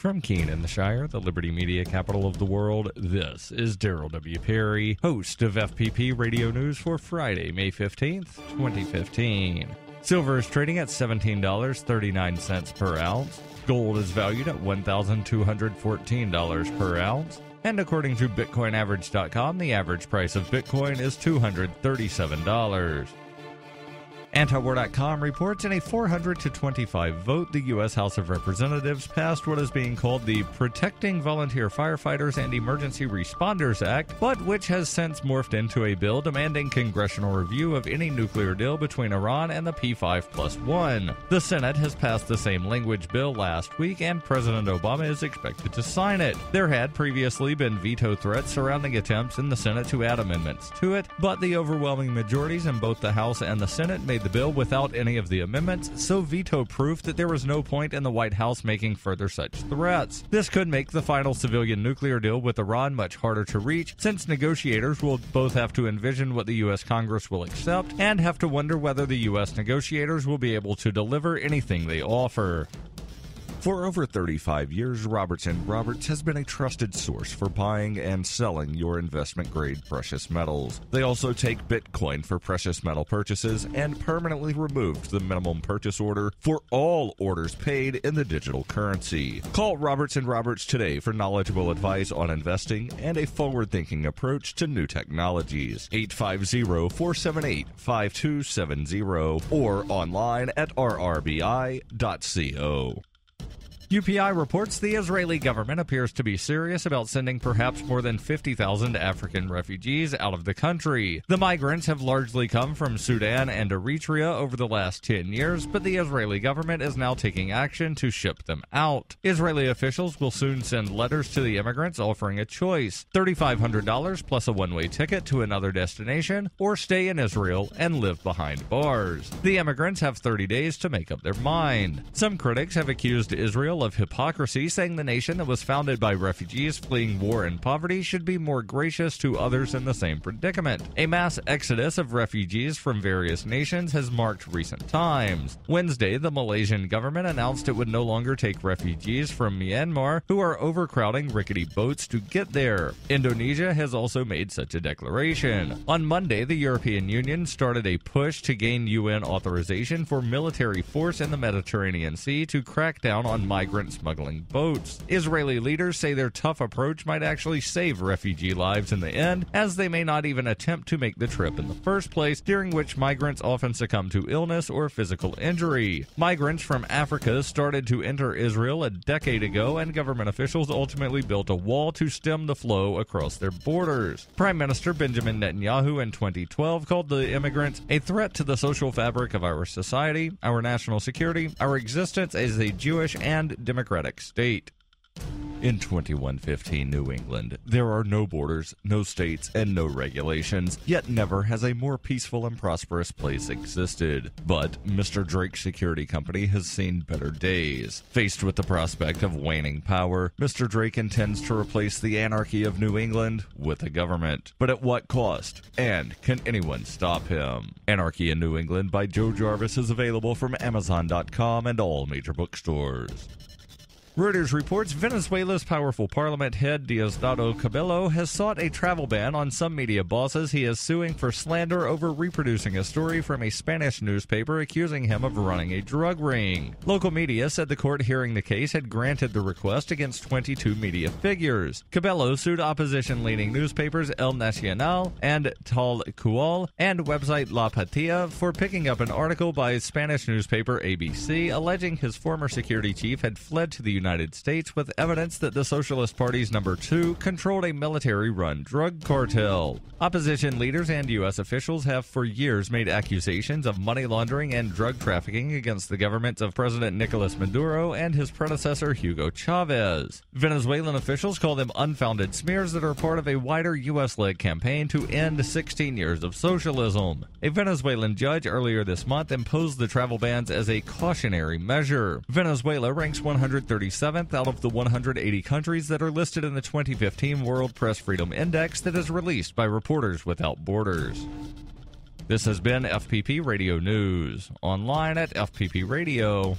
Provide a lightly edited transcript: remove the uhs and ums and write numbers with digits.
From Keene in the Shire, the Liberty Media capital of the world, this is Daryl W. Perry, host of FPP Radio News for Friday, May 15th, 2015. Silver is trading at $17.39 per ounce. Gold is valued at $1,214 per ounce. And according to BitcoinAverage.com, the average price of Bitcoin is $237. Antiwar.com reports in a 400-25 vote, the U.S. House of Representatives passed what is being called the Protecting Volunteer Firefighters and Emergency Responders Act, but which has since morphed into a bill demanding congressional review of any nuclear deal between Iran and the P5+1. The Senate has passed the same language bill last week, and President Obama is expected to sign it. There had previously been veto threats surrounding attempts in the Senate to add amendments to it, but the overwhelming majorities in both the House and the Senate made the bill without any of the amendments, so veto-proof that there was no point in the White House making further such threats. This could make the final civilian nuclear deal with Iran much harder to reach, since negotiators will both have to envision what the U.S. Congress will accept and have to wonder whether the U.S. negotiators will be able to deliver anything they offer. For over 35 years, Roberts & Roberts has been a trusted source for buying and selling your investment-grade precious metals. They also take Bitcoin for precious metal purchases and permanently removed the minimum purchase order for all orders paid in the digital currency. Call Roberts & Roberts today for knowledgeable advice on investing and a forward-thinking approach to new technologies. 850-478-5270 or online at rrbi.co. UPI reports the Israeli government appears to be serious about sending perhaps more than 50,000 African refugees out of the country. The migrants have largely come from Sudan and Eritrea over the last 10 years, but the Israeli government is now taking action to ship them out. Israeli officials will soon send letters to the immigrants offering a choice: $3,500 plus a one-way ticket to another destination, or stay in Israel and live behind bars. The immigrants have 30 days to make up their mind. Some critics have accused Israel of hypocrisy, saying the nation that was founded by refugees fleeing war and poverty should be more gracious to others in the same predicament. A mass exodus of refugees from various nations has marked recent times. Wednesday, the Malaysian government announced it would no longer take refugees from Myanmar who are overcrowding rickety boats to get there. Indonesia has also made such a declaration. On Monday, the European Union started a push to gain UN authorization for military force in the Mediterranean Sea to crack down on migrant smuggling boats. Israeli leaders say their tough approach might actually save refugee lives in the end, as they may not even attempt to make the trip in the first place, during which migrants often succumb to illness or physical injury. Migrants from Africa started to enter Israel a decade ago, and government officials ultimately built a wall to stem the flow across their borders. Prime Minister Benjamin Netanyahu in 2012 called the immigrants a threat to the social fabric of our society, our national security, our existence as a Jewish and democratic state. In 2115 New England, there are no borders, no states, and no regulations, yet never has a more peaceful and prosperous place existed. But Mr. Drake's security company has seen better days. Faced with the prospect of waning power, Mr. Drake intends to replace the anarchy of New England with a government. But at what cost? And can anyone stop him? Anarchy in New England by Joe Jarvis is available from Amazon.com and all major bookstores. Reuters reports Venezuela's powerful parliament head Diosdado Cabello has sought a travel ban on some media bosses he is suing for slander over reproducing a story from a Spanish newspaper accusing him of running a drug ring. Local media said the court hearing the case had granted the request against 22 media figures. Cabello sued opposition-leaning newspapers El Nacional and Tal Cual and website La Patria for picking up an article by Spanish newspaper ABC alleging his former security chief had fled to the United States with evidence that the Socialist Party's number 2 controlled a military-run drug cartel. Opposition leaders and U.S. officials have for years made accusations of money laundering and drug trafficking against the governments of President Nicolas Maduro and his predecessor Hugo Chavez. Venezuelan officials call them unfounded smears that are part of a wider U.S.-led campaign to end 16 years of socialism. A Venezuelan judge earlier this month imposed the travel bans as a cautionary measure. Venezuela ranks 137th out of the 180 countries that are listed in the 2015 World Press Freedom Index that is released by Reporters Without Borders. This has been FPP Radio News, online at fppradio.com.